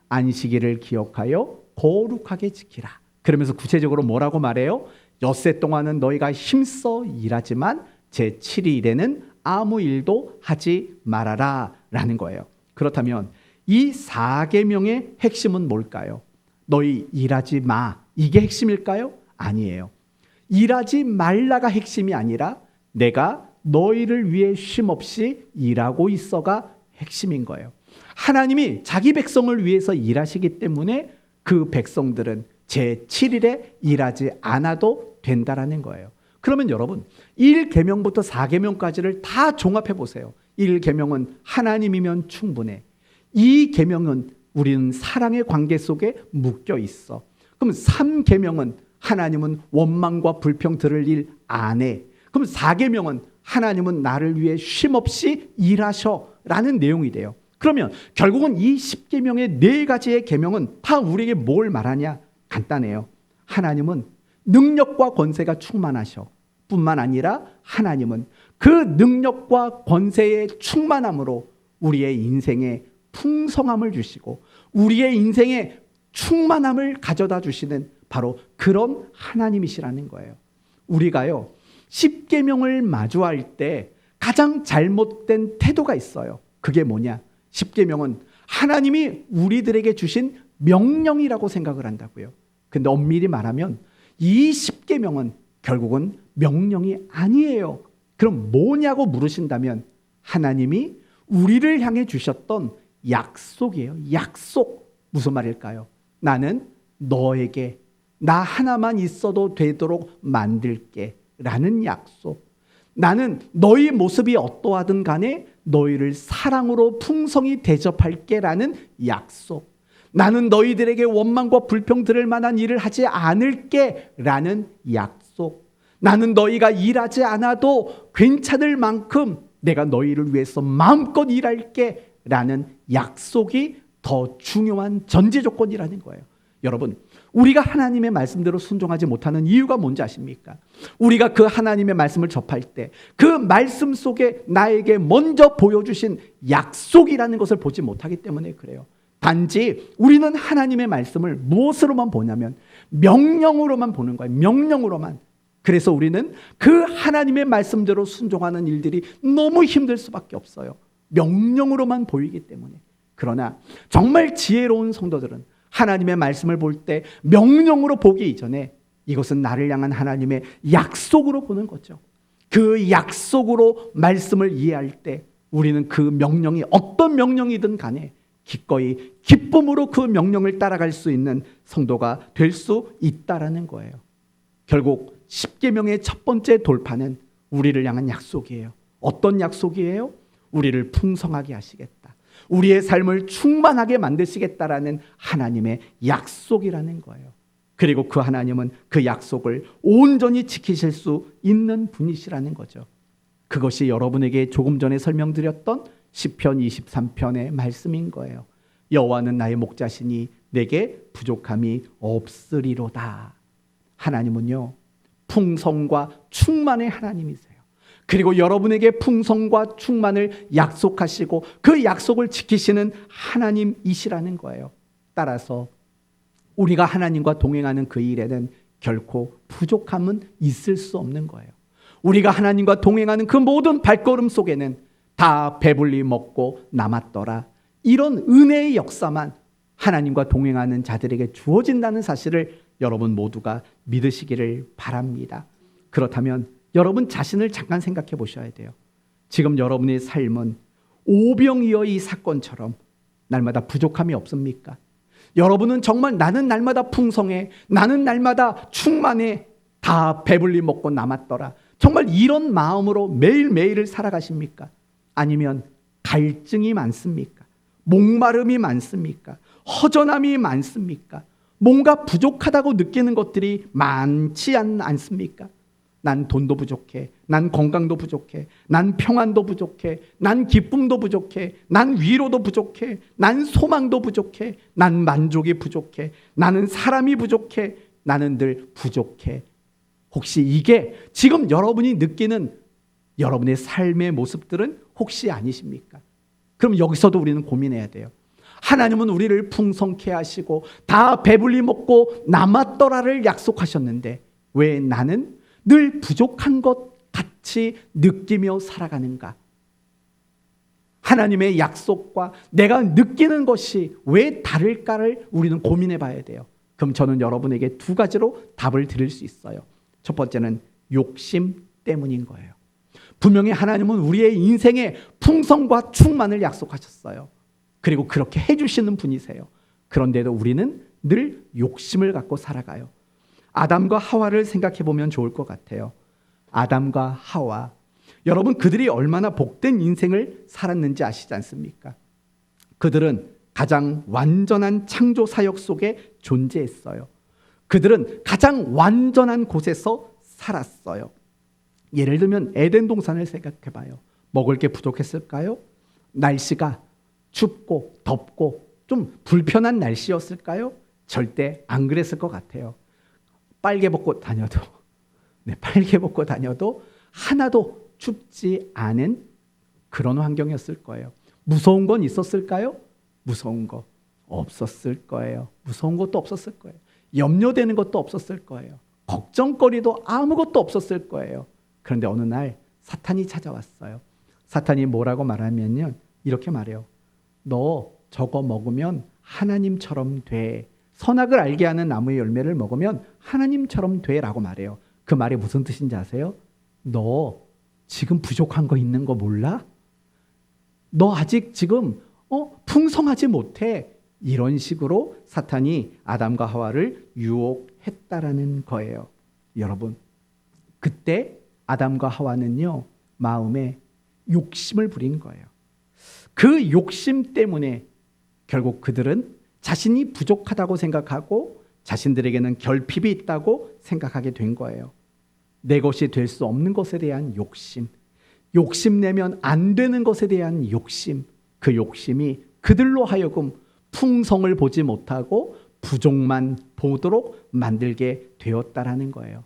안식일을 기억하여 거룩하게 지키라. 그러면서 구체적으로 뭐라고 말해요? 엿새 동안은 너희가 힘써 일하지만 제7일에는 아무 일도 하지 말아라 라는 거예요. 그렇다면 이 4계명의 핵심은 뭘까요? 너희 일하지 마. 이게 핵심일까요? 아니에요. 일하지 말라가 핵심이 아니라 내가 너희를 위해 쉼없이 일하고 있어가 핵심인 거예요. 하나님이 자기 백성을 위해서 일하시기 때문에 그 백성들은 제7일에 일하지 않아도 된다라는 거예요. 그러면 여러분 1계명부터 4계명까지를 다 종합해 보세요. 1계명은 하나님이면 충분해. 2계명은 우리는 사랑의 관계 속에 묶여 있어. 그럼 3계명은 하나님은 원망과 불평 들을 일 안 해. 그럼 4계명은 하나님은 나를 위해 쉼없이 일하셔 라는 내용이 돼요. 그러면 결국은 이 10계명의 4가지의 계명은 다 우리에게 뭘 말하냐? 간단해요. 하나님은 능력과 권세가 충만하셔. 뿐만 아니라 하나님은 그 능력과 권세의 충만함으로 우리의 인생에 풍성함을 주시고 우리의 인생에 충만함을 가져다 주시는 바로 그런 하나님이시라는 거예요. 우리가요 10계명을 마주할 때 가장 잘못된 태도가 있어요. 그게 뭐냐? 10계명은 하나님이 우리들에게 주신 명령이라고 생각을 한다고요. 근데 엄밀히 말하면 이 10계명은 결국은 명령이 아니에요. 그럼 뭐냐고 물으신다면 하나님이 우리를 향해 주셨던 약속이에요. 약속. 무슨 말일까요? 나는 너에게 나 하나만 있어도 되도록 만들게 라는 약속. 나는 너희 모습이 어떠하든 간에 너희를 사랑으로 풍성히 대접할게 라는 약속. 나는 너희들에게 원망과 불평 들을 만한 일을 하지 않을게 라는 약속. 나는 너희가 일하지 않아도 괜찮을 만큼 내가 너희를 위해서 마음껏 일할게 라는 약속이 더 중요한 전제 조건이라는 거예요. 여러분, 우리가 하나님의 말씀대로 순종하지 못하는 이유가 뭔지 아십니까? 우리가 그 하나님의 말씀을 접할 때 그 말씀 속에 나에게 먼저 보여주신 약속이라는 것을 보지 못하기 때문에 그래요. 단지 우리는 하나님의 말씀을 무엇으로만 보냐면 명령으로만 보는 거예요. 명령으로만. 그래서 우리는 그 하나님의 말씀대로 순종하는 일들이 너무 힘들 수밖에 없어요. 명령으로만 보이기 때문에. 그러나 정말 지혜로운 성도들은 하나님의 말씀을 볼 때 명령으로 보기 이전에 이것은 나를 향한 하나님의 약속으로 보는 거죠. 그 약속으로 말씀을 이해할 때 우리는 그 명령이 어떤 명령이든 간에 기꺼이 기쁨으로 그 명령을 따라갈 수 있는 성도가 될 수 있다라는 거예요. 결국 10계명의 첫 번째 돌파는 우리를 향한 약속이에요. 어떤 약속이에요? 우리를 풍성하게 하시겠다. 우리의 삶을 충만하게 만드시겠다라는 하나님의 약속이라는 거예요. 그리고 그 하나님은 그 약속을 온전히 지키실 수 있는 분이시라는 거죠. 그것이 여러분에게 조금 전에 설명드렸던 시편 23편의 말씀인 거예요. 여호와는 나의 목자시니 내게 부족함이 없으리로다. 하나님은요 풍성과 충만의 하나님이세요. 그리고 여러분에게 풍성과 충만을 약속하시고 그 약속을 지키시는 하나님이시라는 거예요. 따라서 우리가 하나님과 동행하는 그 일에는 결코 부족함은 있을 수 없는 거예요. 우리가 하나님과 동행하는 그 모든 발걸음 속에는 다 배불리 먹고 남았더라. 이런 은혜의 역사만 하나님과 동행하는 자들에게 주어진다는 사실을 여러분 모두가 믿으시기를 바랍니다. 그렇다면 여러분 자신을 잠깐 생각해 보셔야 돼요. 지금 여러분의 삶은 오병이어의 사건처럼 날마다 부족함이 없습니까? 여러분은 정말 나는 날마다 풍성해, 나는 날마다 충만해, 다 배불리 먹고 남았더라. 정말 이런 마음으로 매일매일을 살아가십니까? 아니면 갈증이 많습니까? 목마름이 많습니까? 허전함이 많습니까? 뭔가 부족하다고 느끼는 것들이 많지 않습니까? 난 돈도 부족해. 난 건강도 부족해. 난 평안도 부족해. 난 기쁨도 부족해. 난 위로도 부족해. 난 소망도 부족해. 난 만족이 부족해. 나는 사람이 부족해. 나는 늘 부족해. 혹시 이게 지금 여러분이 느끼는 여러분의 삶의 모습들은 혹시 아니십니까? 그럼 여기서도 우리는 고민해야 돼요. 하나님은 우리를 풍성케 하시고 다 배불리 먹고 남았더라를 약속하셨는데 왜 나는 늘 부족한 것 같이 느끼며 살아가는가? 하나님의 약속과 내가 느끼는 것이 왜 다를까를 우리는 고민해 봐야 돼요. 그럼 저는 여러분에게 두 가지로 답을 드릴 수 있어요. 첫 번째는 욕심 때문인 거예요. 분명히 하나님은 우리의 인생에 풍성과 충만을 약속하셨어요. 그리고 그렇게 해주시는 분이세요. 그런데도 우리는 늘 욕심을 갖고 살아가요. 아담과 하와를 생각해 보면 좋을 것 같아요. 아담과 하와, 여러분 그들이 얼마나 복된 인생을 살았는지 아시지 않습니까? 그들은 가장 완전한 창조 사역 속에 존재했어요. 그들은 가장 완전한 곳에서 살았어요. 예를 들면 에덴 동산을 생각해 봐요. 먹을 게 부족했을까요? 날씨가 춥고 덥고 좀 불편한 날씨였을까요? 절대 안 그랬을 것 같아요. 빨개 벗고 다녀도 하나도 춥지 않은 그런 환경이었을 거예요. 무서운 건 있었을까요? 무서운 거 없었을 거예요. 무서운 것도 없었을 거예요. 염려되는 것도 없었을 거예요. 걱정거리도 아무것도 없었을 거예요. 그런데 어느 날 사탄이 찾아왔어요. 사탄이 뭐라고 말하면요, 이렇게 말해요. 너 저거 먹으면 하나님처럼 돼. 선악을 알게 하는 나무의 열매를 먹으면 하나님처럼 돼라고 말해요. 그 말이 무슨 뜻인지 아세요? 너 지금 부족한 거 있는 거 몰라? 너 아직 지금 풍성하지 못해. 이런 식으로 사탄이 아담과 하와를 유혹했다라는 거예요. 여러분, 그때 아담과 하와는요, 마음에 욕심을 부린 거예요. 그 욕심 때문에 결국 그들은 자신이 부족하다고 생각하고 자신들에게는 결핍이 있다고 생각하게 된 거예요. 내 것이 될 수 없는 것에 대한 욕심, 욕심내면 안 되는 것에 대한 욕심, 그 욕심이 그들로 하여금 풍성을 보지 못하고 부족만 보도록 만들게 되었다라는 거예요.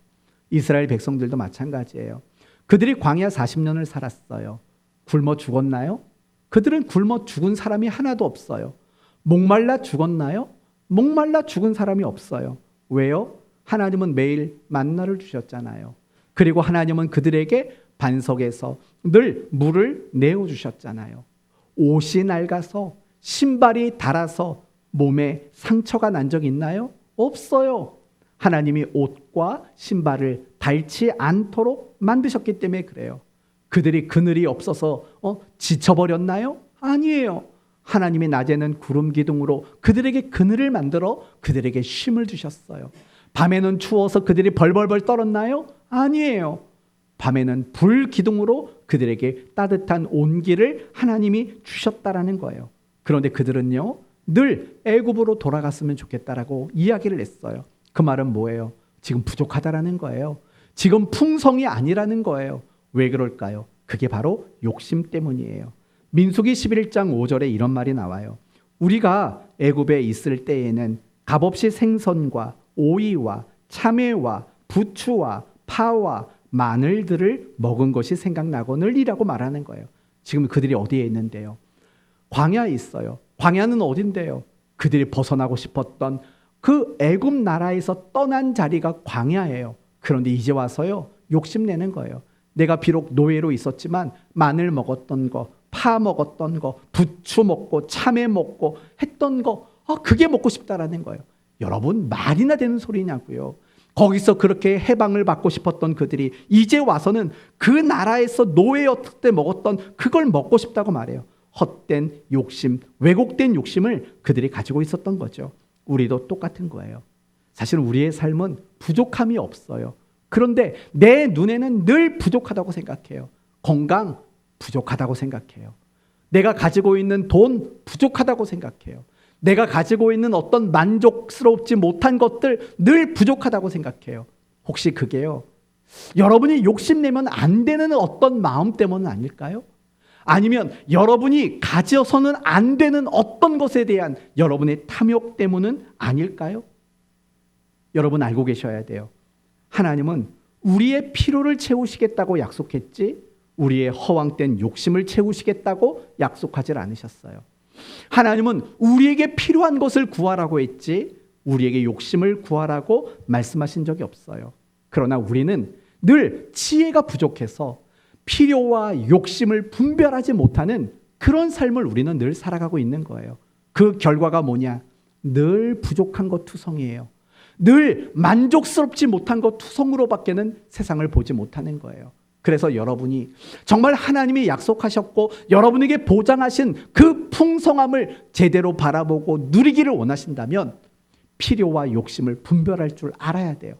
이스라엘 백성들도 마찬가지예요. 그들이 광야 40년을 살았어요. 굶어 죽었나요? 그들은 굶어 죽은 사람이 하나도 없어요. 목말라 죽었나요? 목말라 죽은 사람이 없어요. 왜요? 하나님은 매일 만나를 주셨잖아요. 그리고 하나님은 그들에게 반석에서 늘 물을 내어주셨잖아요. 옷이 낡아서 신발이 닳아서 몸에 상처가 난 적 있나요? 없어요. 하나님이 옷과 신발을 닳지 않도록 만드셨기 때문에 그래요. 그들이 그늘이 없어서 지쳐버렸나요? 아니에요. 하나님이 낮에는 구름 기둥으로 그들에게 그늘을 만들어 그들에게 쉼을 주셨어요. 밤에는 추워서 그들이 벌벌벌 떨었나요? 아니에요. 밤에는 불 기둥으로 그들에게 따뜻한 온기를 하나님이 주셨다라는 거예요. 그런데 그들은요, 늘 애굽으로 돌아갔으면 좋겠다라고 이야기를 했어요. 그 말은 뭐예요? 지금 부족하다라는 거예요. 지금 풍성이 아니라는 거예요. 왜 그럴까요? 그게 바로 욕심 때문이에요. 민수기 11장 5절에 이런 말이 나와요. 우리가 애굽에 있을 때에는 값없이 생선과 오이와 참외와 부추와 파와 마늘들을 먹은 것이 생각나거늘이라고 말하는 거예요. 지금 그들이 어디에 있는데요? 광야에 있어요. 광야는 어딘데요? 그들이 벗어나고 싶었던 그 애굽 나라에서 떠난 자리가 광야예요. 그런데 이제 와서요, 욕심내는 거예요. 내가 비록 노예로 있었지만 마늘 먹었던 거, 파 먹었던 거, 부추 먹고 참외 먹고 했던 거, 그게 먹고 싶다라는 거예요. 여러분, 말이나 되는 소리냐고요. 거기서 그렇게 해방을 받고 싶었던 그들이 이제 와서는 그 나라에서 노예였을 때 먹었던 그걸 먹고 싶다고 말해요. 헛된 욕심, 왜곡된 욕심을 그들이 가지고 있었던 거죠. 우리도 똑같은 거예요. 사실 우리의 삶은 부족함이 없어요. 그런데 내 눈에는 늘 부족하다고 생각해요. 건강 부족하다고 생각해요. 내가 가지고 있는 돈 부족하다고 생각해요. 내가 가지고 있는 어떤 만족스럽지 못한 것들 늘 부족하다고 생각해요. 혹시 그게요, 여러분이 욕심내면 안 되는 어떤 마음 때문은 아닐까요? 아니면 여러분이 가져서는 안 되는 어떤 것에 대한 여러분의 탐욕 때문은 아닐까요? 여러분 알고 계셔야 돼요. 하나님은 우리의 필요를 채우시겠다고 약속했지 우리의 허황된 욕심을 채우시겠다고 약속하지 않으셨어요. 하나님은 우리에게 필요한 것을 구하라고 했지 우리에게 욕심을 구하라고 말씀하신 적이 없어요. 그러나 우리는 늘 지혜가 부족해서 필요와 욕심을 분별하지 못하는 그런 삶을 우리는 늘 살아가고 있는 거예요. 그 결과가 뭐냐? 늘 부족한 것 투성이에요. 늘 만족스럽지 못한 것 투성으로밖에는 세상을 보지 못하는 거예요. 그래서 여러분이 정말 하나님이 약속하셨고 여러분에게 보장하신 그 풍성함을 제대로 바라보고 누리기를 원하신다면 필요와 욕심을 분별할 줄 알아야 돼요.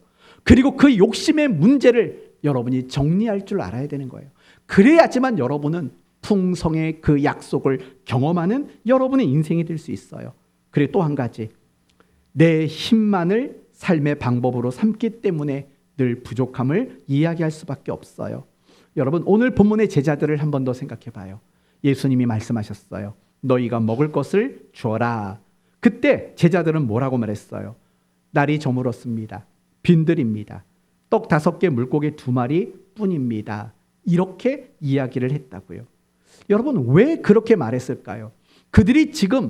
그리고 그 욕심의 문제를 여러분이 정리할 줄 알아야 되는 거예요. 그래야지만 여러분은 풍성의 그 약속을 경험하는 여러분의 인생이 될 수 있어요. 그리고 또 한 가지, 내 힘만을 삶의 방법으로 삼기 때문에 늘 부족함을 이야기할 수밖에 없어요. 여러분 오늘 본문의 제자들을 한 번 더 생각해 봐요. 예수님이 말씀하셨어요. 너희가 먹을 것을 주어라. 그때 제자들은 뭐라고 말했어요? 날이 저물었습니다. 빈들입니다. 떡 5개, 물고기 2마리 뿐입니다. 이렇게 이야기를 했다고요. 여러분 왜 그렇게 말했을까요? 그들이 지금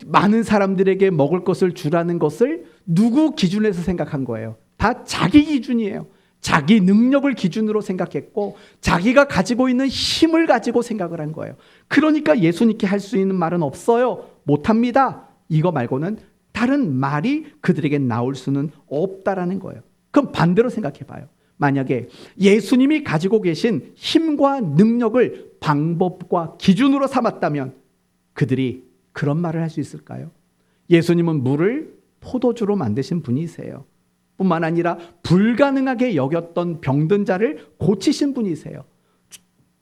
많은 사람들에게 먹을 것을 주라는 것을 누구 기준에서 생각한 거예요? 다 자기 기준이에요. 자기 능력을 기준으로 생각했고 자기가 가지고 있는 힘을 가지고 생각을 한 거예요. 그러니까 예수님께 할 수 있는 말은 없어요. 못합니다. 이거 말고는 다른 말이 그들에게 나올 수는 없다라는 거예요. 그럼 반대로 생각해 봐요. 만약에 예수님이 가지고 계신 힘과 능력을 방법과 기준으로 삼았다면 그들이 그런 말을 할 수 있을까요? 예수님은 물을 포도주로 만드신 분이세요. 뿐만 아니라 불가능하게 여겼던 병든 자를 고치신 분이세요.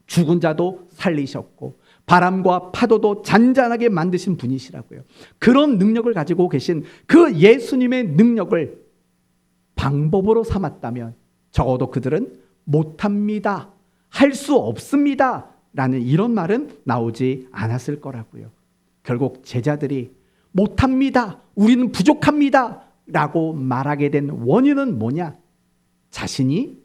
죽은 자도 살리셨고 바람과 파도도 잔잔하게 만드신 분이시라고요. 그런 능력을 가지고 계신 그 예수님의 능력을 방법으로 삼았다면 적어도 그들은 못합니다, 할 수 없습니다 라는 이런 말은 나오지 않았을 거라고요. 결국 제자들이 못합니다, 우리는 부족합니다 라고 말하게 된 원인은 뭐냐? 자신이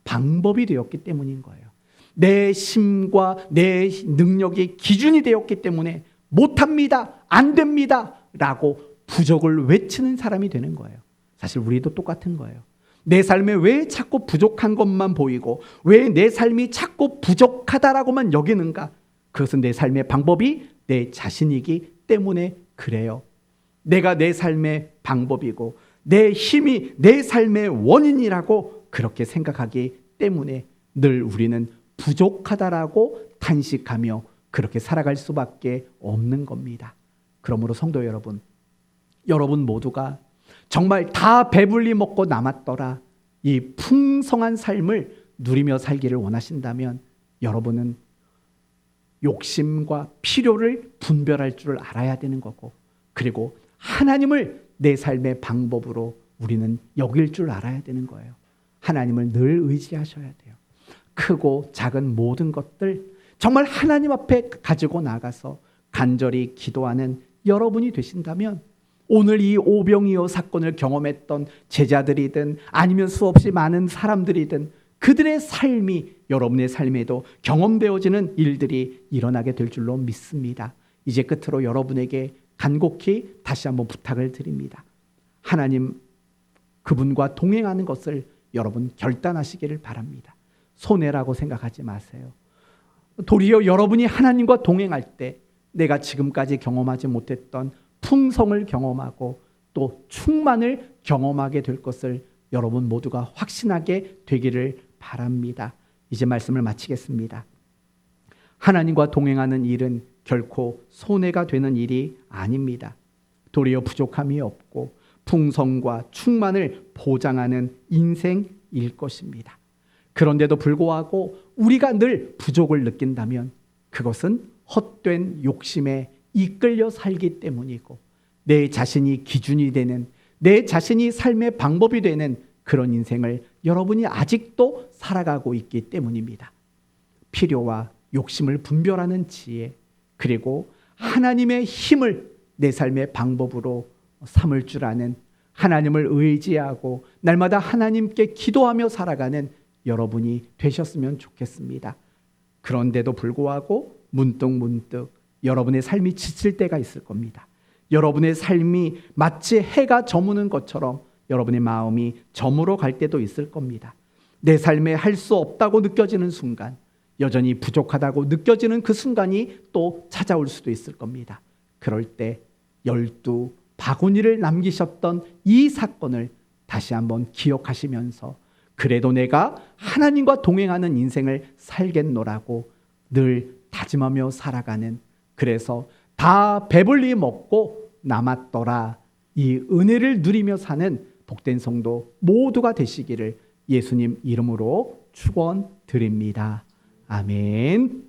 방법이 되었기 때문인 거예요. 내 힘과 내 능력이 기준이 되었기 때문에 못합니다, 안 됩니다 라고 부족을 외치는 사람이 되는 거예요. 사실 우리도 똑같은 거예요. 내 삶에 왜 자꾸 부족한 것만 보이고 왜 내 삶이 자꾸 부족하다라고만 여기는가? 그것은 내 삶의 방법이 내 자신이기 때문에 그래요. 내가 내 삶의 방법이고 내 힘이 내 삶의 원인이라고 그렇게 생각하기 때문에 늘 우리는 부족하다라고 탄식하며 그렇게 살아갈 수밖에 없는 겁니다. 그러므로 성도 여러분, 여러분 모두가 정말 다 배불리 먹고 남았더라 이 풍성한 삶을 누리며 살기를 원하신다면 여러분은 욕심과 필요를 분별할 줄 알아야 되는 거고, 그리고 하나님을 내 삶의 방법으로 우리는 여길 줄 알아야 되는 거예요. 하나님을 늘 의지하셔야 돼요. 크고 작은 모든 것들 정말 하나님 앞에 가지고 나가서 간절히 기도하는 여러분이 되신다면 오늘 이 오병이어 사건을 경험했던 제자들이든 아니면 수없이 많은 사람들이든 그들의 삶이 여러분의 삶에도 경험되어지는 일들이 일어나게 될 줄로 믿습니다. 이제 끝으로 여러분에게 간곡히 다시 한번 부탁을 드립니다. 하나님 그분과 동행하는 것을 여러분 결단하시기를 바랍니다. 손해라고 생각하지 마세요. 도리어 여러분이 하나님과 동행할 때 내가 지금까지 경험하지 못했던 풍성을 경험하고 또 충만을 경험하게 될 것을 여러분 모두가 확신하게 되기를 바랍니다. 이제 말씀을 마치겠습니다. 하나님과 동행하는 일은 결코 손해가 되는 일이 아닙니다. 도리어 부족함이 없고 풍성과 충만을 보장하는 인생일 것입니다. 그런데도 불구하고 우리가 늘 부족을 느낀다면 그것은 헛된 욕심에 이끌려 살기 때문이고, 내 자신이 기준이 되는, 내 자신이 삶의 방법이 되는 그런 인생을 여러분이 아직도 살아가고 있기 때문입니다. 필요와 욕심을 분별하는 지혜, 그리고 하나님의 힘을 내 삶의 방법으로 삼을 줄 아는, 하나님을 의지하고 날마다 하나님께 기도하며 살아가는 여러분이 되셨으면 좋겠습니다. 그런데도 불구하고 문득 여러분의 삶이 지칠 때가 있을 겁니다. 여러분의 삶이 마치 해가 저무는 것처럼 여러분의 마음이 저물어 갈 때도 있을 겁니다. 내 삶에 할 수 없다고 느껴지는 순간, 여전히 부족하다고 느껴지는 그 순간이 또 찾아올 수도 있을 겁니다. 그럴 때 12 바구니를 남기셨던 이 사건을 다시 한번 기억하시면서, 그래도 내가 하나님과 동행하는 인생을 살겠노라고 늘 다짐하며 살아가는, 그래서 다 배불리 먹고 남았더라, 이 은혜를 누리며 사는 복된 성도 모두가 되시기를 예수님 이름으로 축원드립니다. 아멘.